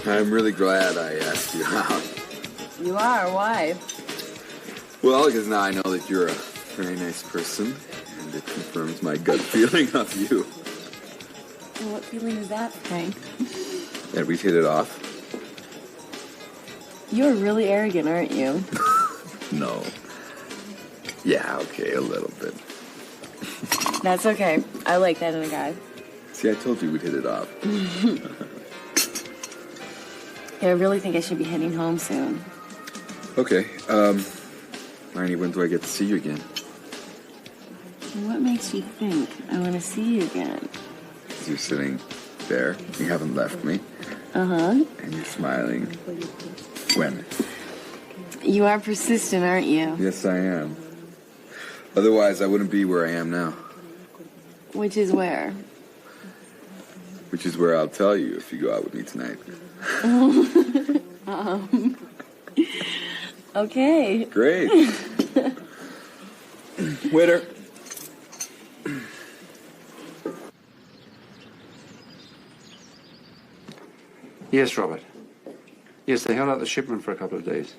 I'm really glad I asked you out. You are? Why? Well, because now I know that you're a very nice person, and it confirms my gut feeling of you. And what feeling is that, Frank? That we hit it off? You're really arrogant, aren't you? No. Yeah, okay, a little bit. That's okay. I like that in a guy. See, I told you we'd hit it off. Yeah, I really think I should be heading home soon. Okay, Marnie, when do I get to see you again? What makes you think I want to see you again? Because you're sitting there, you haven't left me. Uh-huh. And you're smiling. When? You are persistent, aren't you? Yes, I am. Otherwise, I wouldn't be where I am now. Which is where? Which is where I'll tell you if you go out with me tonight. Okay. Great. Waiter. Yes, Robert. Yes, they held out the shipment for a couple of days.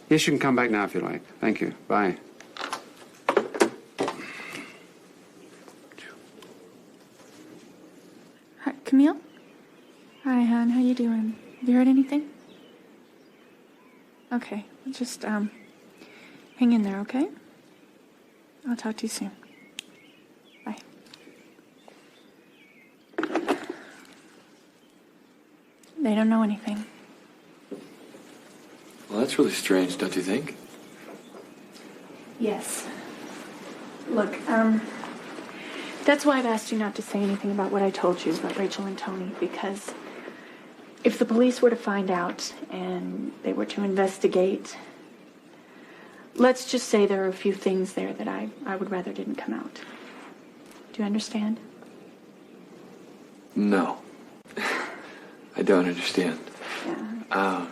Yes, you can come back now if you like. Thank you. Bye. Hi, Camille? Hi, hon. How you doing? Have you heard anything? Okay. Just, hang in there, okay? I'll talk to you soon. Bye. They don't know anything. Well, that's really strange, don't you think? Yes. Look, that's why I've asked you not to say anything about what I told you about Rachel and Tony, because if the police were to find out and they were to investigate, let's just say there are a few things there that I would rather didn't come out. Do you understand? No. I don't understand. Yeah.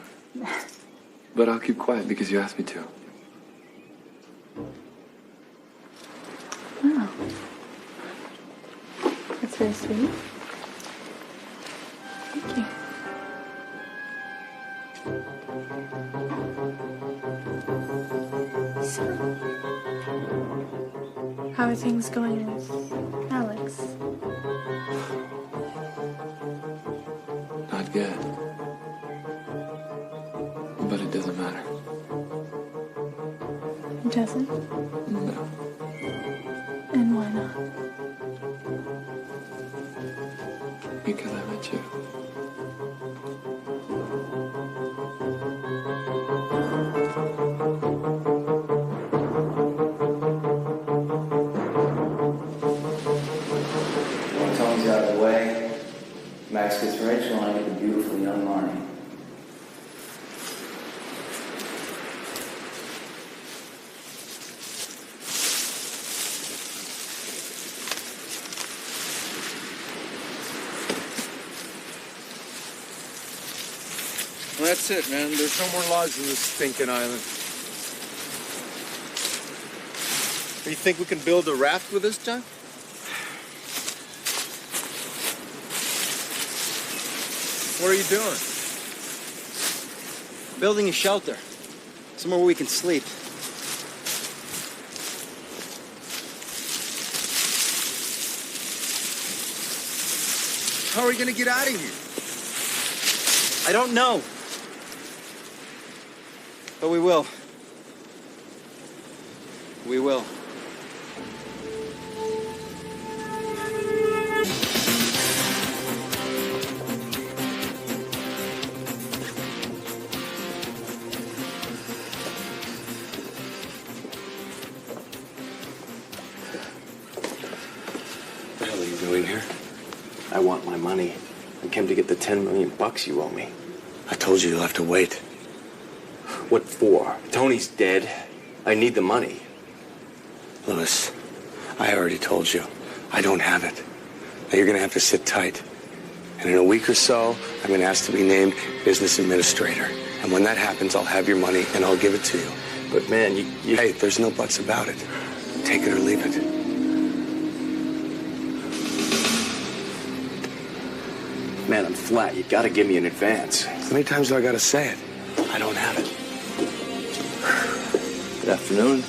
But I'll keep quiet because you asked me to. Oh. That's very sweet. Thank you. So, how are things going with Alex? Not good. But it doesn't matter. It doesn't? No. And why not? Because I met you. When Tony's out of the way, Max gets Rachel and I get the beautiful young Marnie. Well, that's it, man. There's no more logs in this stinking island. You think we can build a raft with this, John? What are you doing? Building a shelter. Somewhere where we can sleep. How are we gonna get out of here? I don't know. But we will. We will. What the hell are you doing here? I want my money. I came to get the $10 million you owe me. I told you you'll have to wait. What for? Tony's dead. I need the money. Louis, I already told you. I don't have it. Now you're gonna have to sit tight. And in a week or so, I'm gonna ask to be named business administrator. And when that happens, I'll have your money and I'll give it to you. But man, you... Hey, there's no buts about it. Take it or leave it. Man, I'm flat. You gotta give me an advance. How many times do I gotta say it? I don't have it. Good afternoon.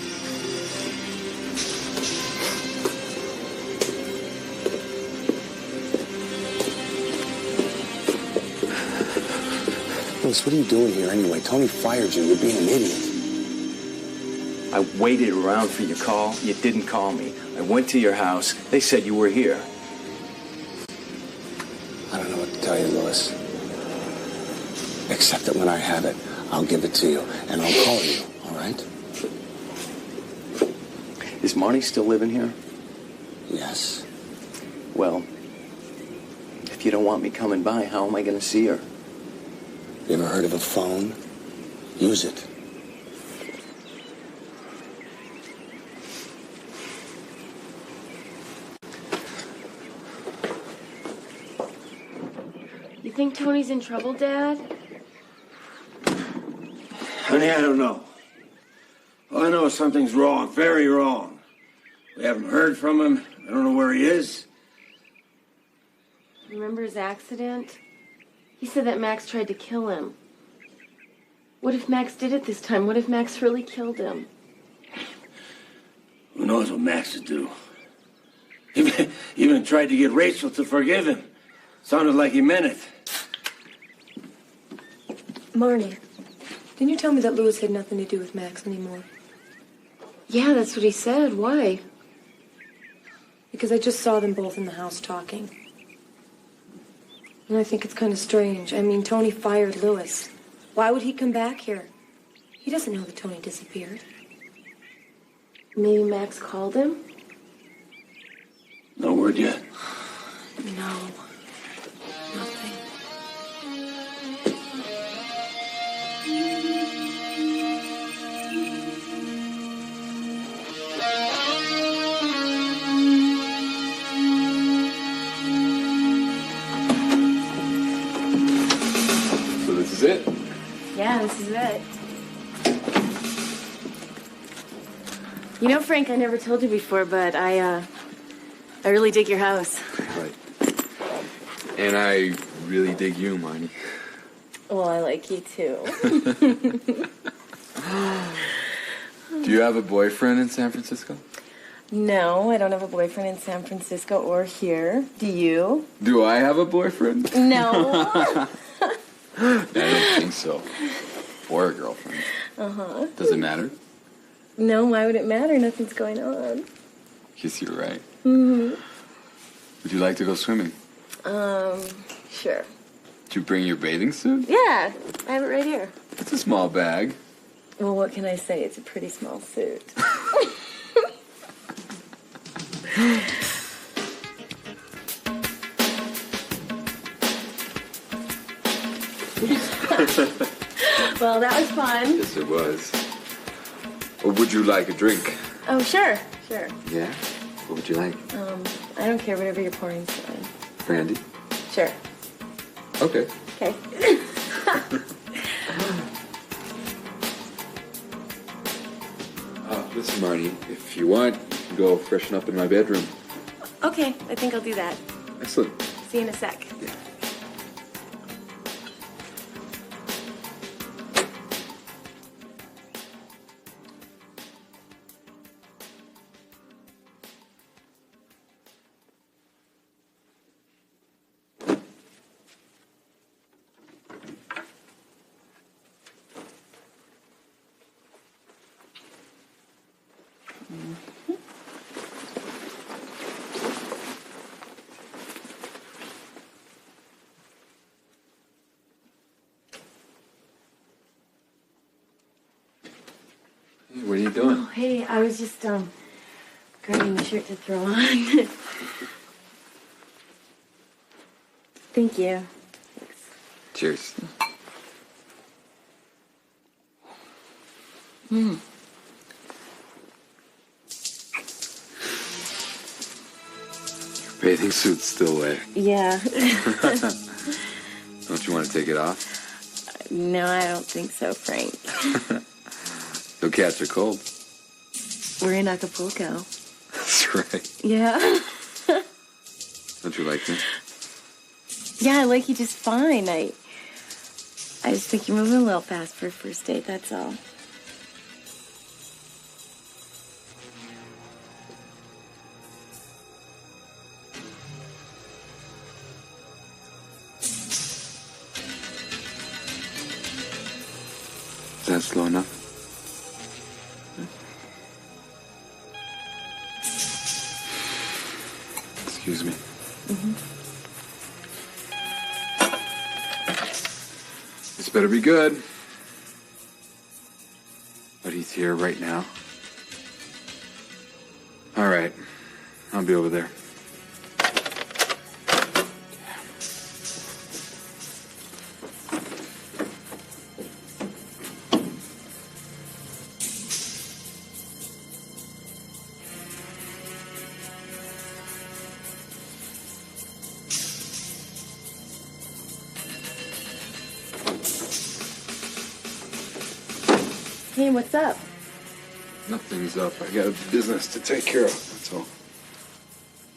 Louis, what are you doing here anyway? Tony fired you. You're being an idiot. I waited around for your call. You didn't call me. I went to your house. They said you were here. I don't know what to tell you, Louis. Except that when I have it, I'll give it to you, and I'll call you, all right? Is Marty still living here? Yes. Well, if you don't want me coming by, how am I going to see her? You ever heard of a phone? Use it. You think Tony's in trouble, Dad? Honey, I don't know. All I know is something's wrong, very wrong. We haven't heard from him. I don't know where he is. Remember his accident? He said that Max tried to kill him. What if Max did it this time? What if Max really killed him? Who knows what Max would do? He even tried to get Rachel to forgive him. Sounded like he meant it. Marnie, didn't you tell me that Louis had nothing to do with Max anymore? Yeah, that's what he said. Why? Because I just saw them both in the house talking. And I think it's kind of strange. I mean, Tony fired Louis. Why would he come back here? He doesn't know that Tony disappeared. Maybe Max called him? No word yet. No. Nothing. So this is it? Yeah, this is it. You know, Frank, I never told you before, but I really dig your house. Right. And I really dig you, Marnie. Well, I like you too. Do you have a boyfriend in San Francisco? No, I don't have a boyfriend in San Francisco or here. Do you? Do I have a boyfriend? No. I don't think so. Or a girlfriend. Uh-huh. Does it matter? No, why would it matter? Nothing's going on. Guess you're right. Mm-hmm. Would you like to go swimming? Sure. Did you bring your bathing suit? Yeah, I have it right here. It's a small bag. Well, what can I say? It's a pretty small suit. Well, that was fun. Yes, it was. Or would you like a drink? Oh, sure. Sure. Yeah? What would you like? I don't care. Whatever you're pouring's fine. Brandy? Sure. Okay. Okay. Listen, Marnie, if you want, you can go freshen up in my bedroom. Okay, I think I'll do that. Excellent. See you in a sec. Yeah. Hey, what are you doing? Oh, hey, I was just, grabbing the shirt to throw on. Thank you. Thanks. Cheers. Mm. Bathing suit's still wet. Yeah. Don't you want to take it off? No, I don't think so, Frank. You'll catch a cold. We're in Acapulco. That's right. Yeah. Don't you like me? Yeah, I like you just fine. I just think you're moving a little fast for a first date, that's all. Is that slow enough? Excuse me. This better be good. But he's here right now. All right. I'll be over there. Hey, what's up? Nothing's up. I got business to take care of, that's all.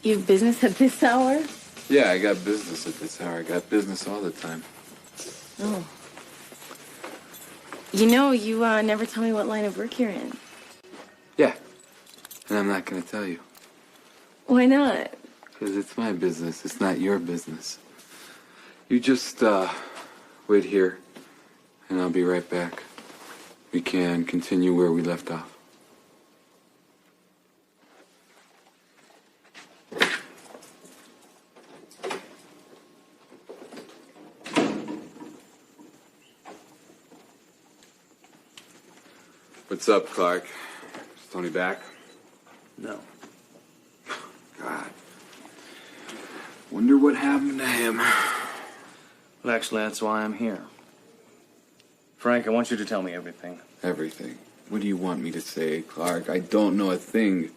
You have business at this hour? Yeah, I got business at this hour. I got business all the time. Oh. You know, you never tell me what line of work you're in. Yeah. And I'm not going to tell you. Why not? Because it's my business. It's not your business. You just, wait here, and I'll be right back. We can continue where we left off. What's up, Clark? Is Tony back? No. God. Wonder what happened to him. Well, actually, that's why I'm here. Frank, I want you to tell me everything. Everything. What do you want me to say, Clark? I don't know a thing.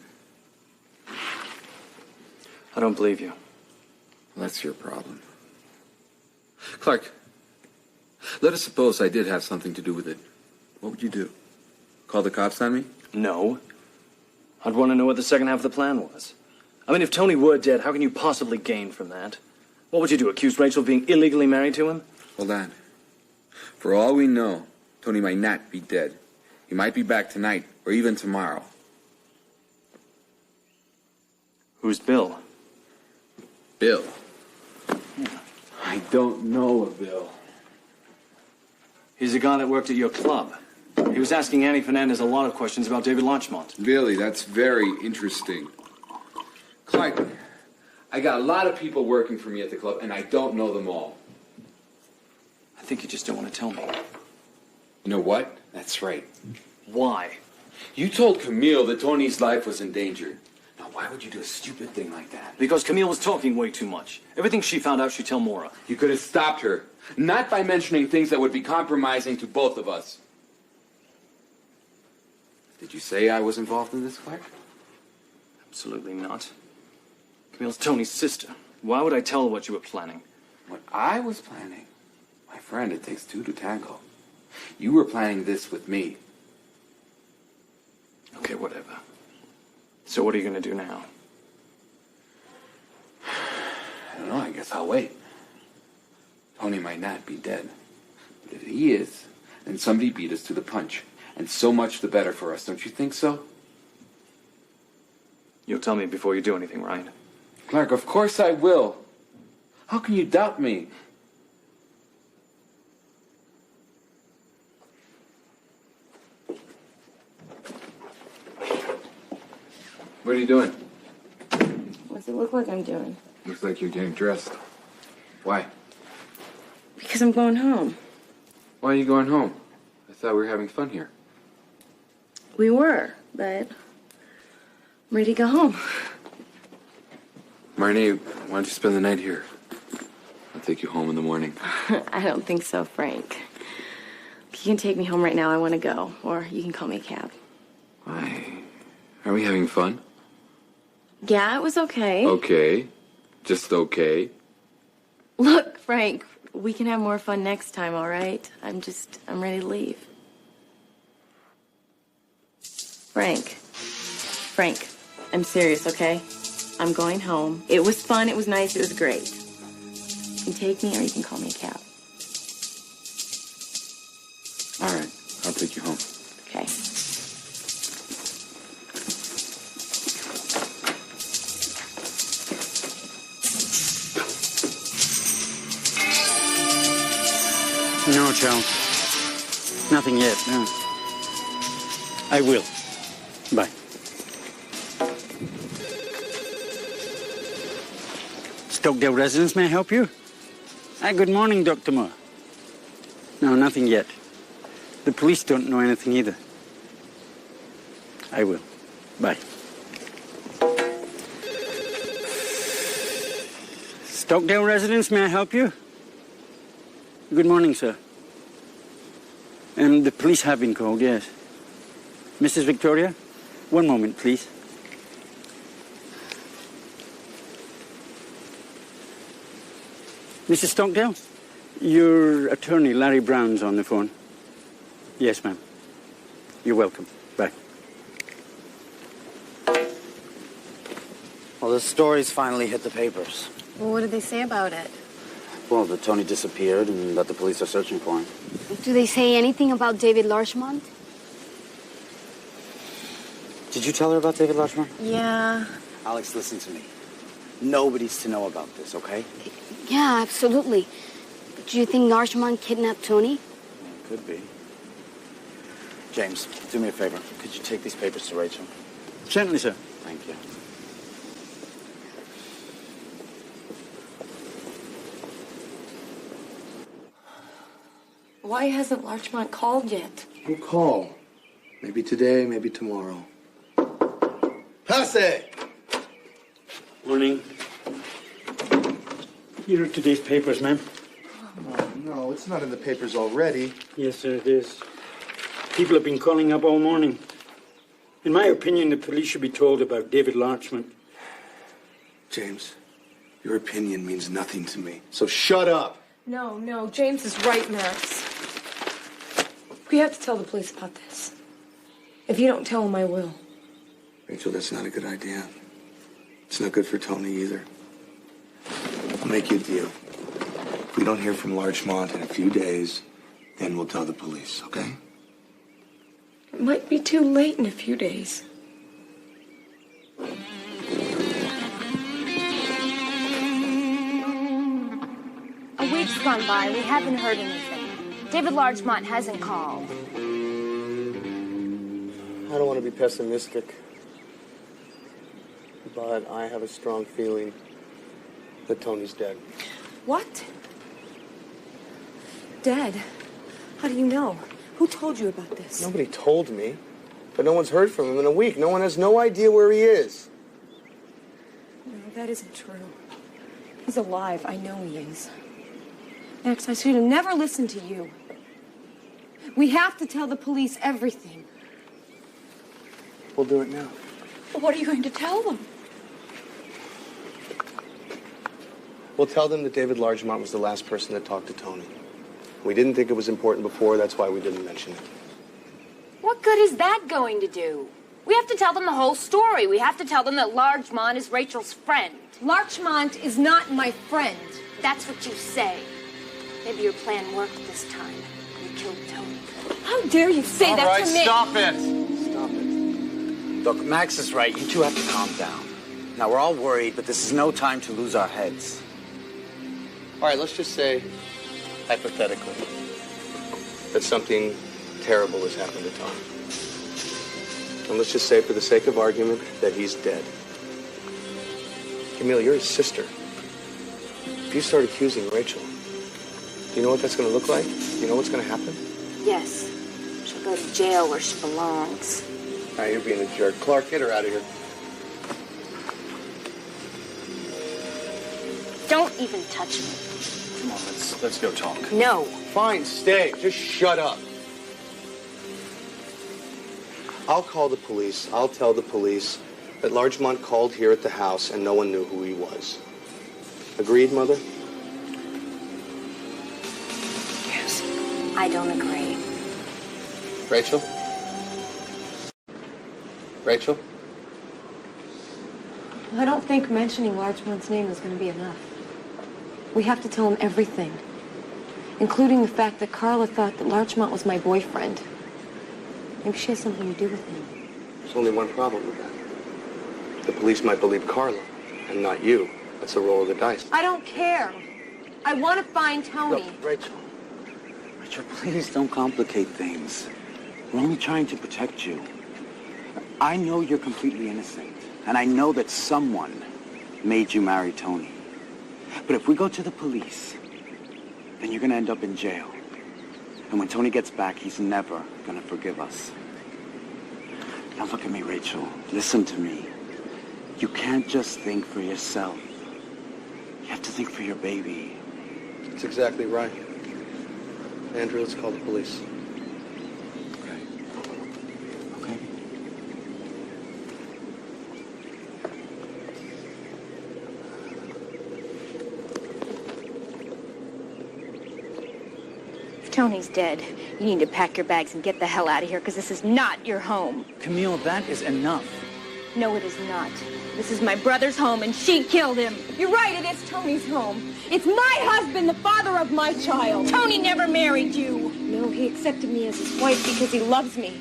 I don't believe you. Well, that's your problem. Clark, let us suppose I did have something to do with it. What would you do? Call the cops on me? No. I'd want to know what the second half of the plan was. I mean, if Tony were dead, how can you possibly gain from that? What would you do, accuse Rachel of being illegally married to him? Hold on. For all we know, Tony might not be dead. He might be back tonight, or even tomorrow. Who's Bill? Bill? I don't know a Bill. He's a guy that worked at your club. He was asking Annie Fernandez a lot of questions about David Larchmont. Really, that's very interesting. Clark, I got a lot of people working for me at the club, and I don't know them all. I think you just don't want to tell me. You know what? That's right. Why? You told Camille that Tony's life was in danger. Now, why would you do a stupid thing like that? Because Camille was talking way too much. Everything she found out, she'd tell Maura. You could have stopped her. Not by mentioning things that would be compromising to both of us. Did you say I was involved in this, Clark? Absolutely not. Camille's Tony's sister. Why would I tell her what you were planning? What I was planning? My friend, it takes two to tango. You were planning this with me. Okay, whatever. So what are you going to do now? I don't know, I guess I'll wait. Tony might not be dead. But if he is, then somebody beat us to the punch. And so much the better for us, don't you think so? You'll tell me before you do anything, right? Clark, of course I will. How can you doubt me? What are you doing? What does it look like I'm doing? Looks like you're getting dressed. Why? Because I'm going home. Why are you going home? I thought we were having fun here. We were, but I'm ready to go home. Marnie, why don't you spend the night here? I'll take you home in the morning. I don't think so, Frank. If you can take me home right now, I want to go. Or you can call me a cab. Why? Are we having fun? Yeah, it was okay. Okay. Just okay. Look, Frank, we can have more fun next time, all right? I'm ready to leave. Frank, I'm serious, okay? I'm going home. It was fun, it was nice, it was great. can take me or you can call me a cab. All right, I'll take you home. Okay. No, Charles. Nothing yet, no. I will. Bye. Stockdail residence, may I help you? Good morning, Dr. Moore. No, nothing yet. The police don't know anything either. I will. Bye. Stockdail residence, may I help you? Good morning, sir. The police have been called, yes. Mrs. Victoria, one moment, please. Mrs. Stockdail, your attorney, Larry Brown's on the phone. Yes, ma'am. You're welcome. Bye. Well, the story's finally hit the papers. Well, what did they say about it? Well, that Tony disappeared and that the police are searching for him. Do they say anything about David Larchmont? Did you tell her about David Larchmont? Yeah. Alex, listen to me. Nobody's to know about this, okay? Yeah, absolutely. Do you think Larchmont kidnapped Tony? Could be. James, do me a favor. Could you take these papers to Rachel? Certainly, sir. Thank you. Why hasn't Larchmont called yet? He'll call. Maybe today, maybe tomorrow. Passe! Morning. Here are today's papers, ma'am. Oh, no, it's not in the papers already. Yes, sir, it is. People have been calling up all morning. In my opinion, the police should be told about David Larchmont. James, your opinion means nothing to me, so shut up. No, James is right, Max. We have to tell the police about this. If you don't tell them, I will. Rachel, that's not a good idea. It's not good for Tony either. I'll make you a deal. If we don't hear from Larchmont in a few days, then we'll tell the police, okay? It might be too late in a few days. A week's gone by. We haven't heard anything. David Larchmont hasn't called. I don't want to be pessimistic, but I have a strong feeling that Tony's dead. What? Dead? How do you know? Who told you about this? Nobody told me, but no one's heard from him in a week. No one has no idea where he is. No, that isn't true. He's alive. I know he is. Max, I should have never listened to you. We have to tell the police everything. We'll do it now. What are you going to tell them? We'll tell them that David Larchmont was the last person that talked to Tony. We didn't think it was important before, that's why we didn't mention it. What good is that going to do? We have to tell them the whole story. We have to tell them that Larchmont is Rachel's friend. Larchmont is not my friend. That's what you say. Maybe your plan worked this time. You killed Tony. How dare you say that to me? Stop it! Stop it. Look, Max is right. You two have to calm down. Now, we're all worried, but this is no time to lose our heads. All right, let's just say, hypothetically, that something terrible has happened to Tony. And let's just say, for the sake of argument, that he's dead. Camille, you're his sister. If you start accusing Rachel, do you know what that's going to look like? Do you know what's going to happen? Yes. She'll go to jail where she belongs. All right, you're being a jerk. Clark, get her out of here. Don't even touch me. Come on, let's go talk. No. Fine, stay. Just shut up. I'll call the police. I'll tell the police that Larchmont called here at the house and no one knew who he was. Agreed, Mother? Yes. I don't agree. Rachel? Rachel? I don't think mentioning Larchmont's name is going to be enough. We have to tell him everything, including the fact that Carla thought that Larchmont was my boyfriend. Maybe she has something to do with him. There's only one problem with that. The police might believe Carla, and not you. That's the roll of the dice. I don't care. I want to find Tony. Look, Rachel, please don't complicate things. We're only trying to protect you. I know you're completely innocent, and I know that someone made you marry Tony. But if we go to the police, then you're going to end up in jail. And when Tony gets back, he's never going to forgive us. Now look at me, Rachel. Listen to me. You can't just think for yourself. You have to think for your baby. That's exactly right. Andrew, let's call the police. Okay. If Tony's dead, you need to pack your bags and get the hell out of here, because this is not your home. Camille, that is enough. No, it is not. This is my brother's home, and she killed him. You're right, it is Tony's home. It's my husband, the father of my child. Tony never married you. No, he accepted me as his wife because he loves me.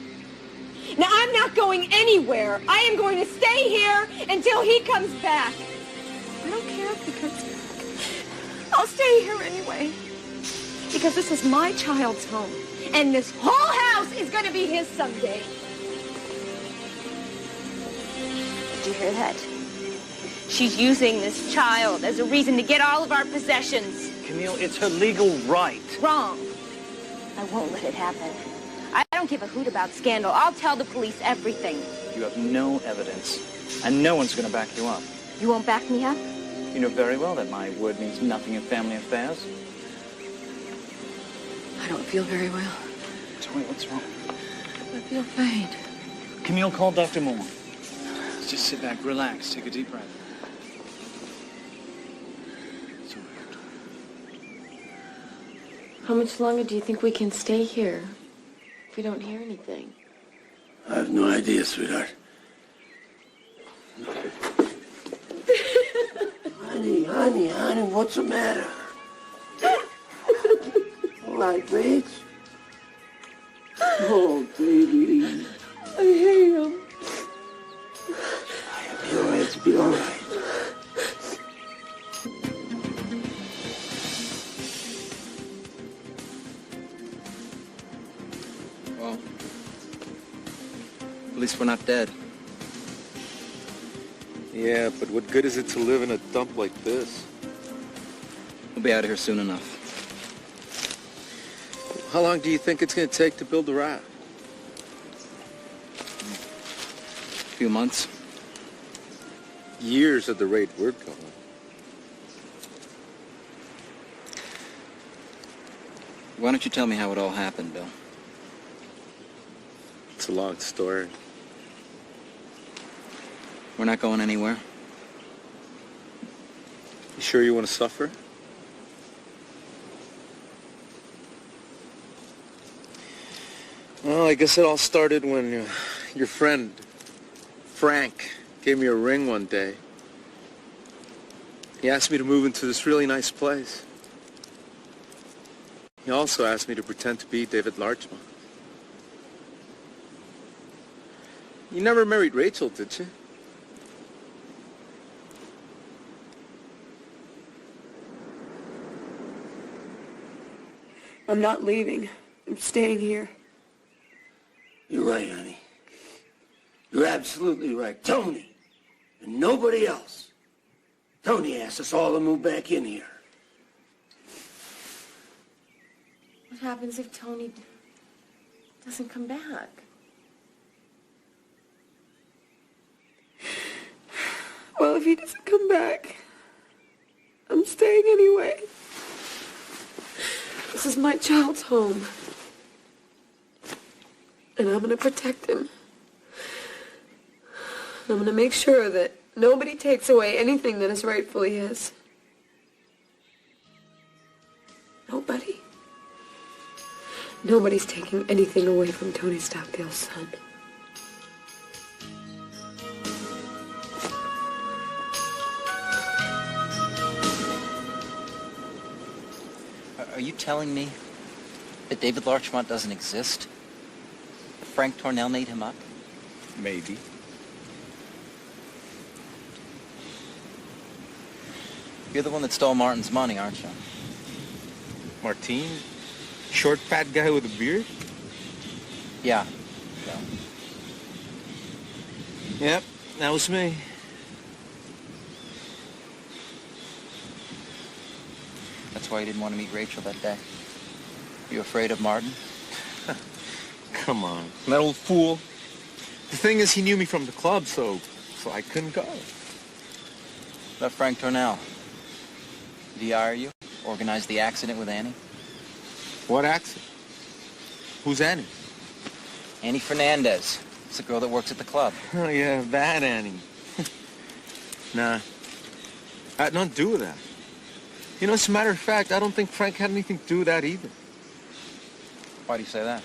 Now, I'm not going anywhere. I am going to stay here until he comes back. I don't care if he comes back. I'll stay here anyway. Because this is my child's home. And this whole house is going to be his someday. Did you hear that? She's using this child as a reason to get all of our possessions. Camille, it's her legal right. Wrong. I won't let it happen. I don't give a hoot about scandal. I'll tell the police everything. You have no evidence, and no one's going to back you up. You won't back me up? You know very well that my word means nothing in family affairs. I don't feel very well. Tony, what's wrong? I feel faint. Camille, call Dr. Moore. Just sit back, relax, take a deep breath. It's all right. How much longer do you think we can stay here if we don't hear anything? I have no idea, sweetheart. honey, what's the matter? All right, Rach? Oh, baby. I hate him. Be all right, be all right. Well, at least we're not dead. Yeah, but what good is it to live in a dump like this? We'll be out of here soon enough. How long do you think it's going to take to build the raft? A few months. Years at the rate we're going. Why don't you tell me how it all happened, Bill? It's a long story. We're not going anywhere. You sure you want to suffer? Well, I guess it all started when your friend, Frank, gave me a ring one day. He asked me to move into this really nice place. He also asked me to pretend to be David Larchmont. You never married Rachel, did you? I'm not leaving. I'm staying here. You're right, honey. You're absolutely right. Tony, and nobody else. Tony asked us all to move back in here. What happens if Tony doesn't come back? Well, if he doesn't come back, I'm staying anyway. This is my child's home. And I'm going to protect him. I'm going to make sure that nobody takes away anything that is rightfully his. Nobody. Nobody's taking anything away from Tony Stockdail's son. Are you telling me that David Larchmont doesn't exist? That Frank Tornell made him up? Maybe. You're the one that stole Martin's money, aren't you? Martine? Short, fat guy with a beard? Yeah. Yep, that was me. That's why you didn't want to meet Rachel that day. You afraid of Martin? Come on, that old fool. The thing is, he knew me from the club, so I couldn't go. About Frank Tornell. Did he hire you? Organize the accident with Annie? What accident? Who's Annie? Annie Fernandez. It's the girl that works at the club. Oh, yeah, that Annie. Nah. I had nothing to do with that. You know, as a matter of fact, I don't think Frank had anything to do with that either. Why do you say that?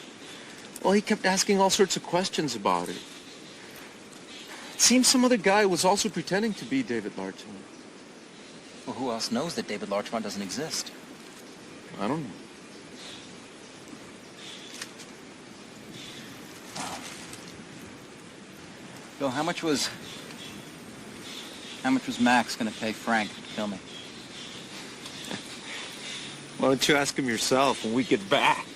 Well, he kept asking all sorts of questions about it. It seems some other guy was also pretending to be David Larchmont. Well, who else knows that David Larchmont doesn't exist? I don't know. Bill, how much was Max going to pay Frank to kill me? Why don't you ask him yourself when we get back?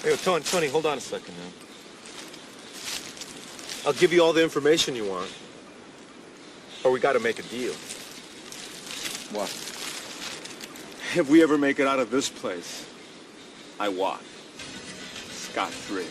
Hey, Tony, hold on a second now. I'll give you all the information you want. Or we gotta make a deal. What? If we ever make it out of this place, I walk. Scot-free.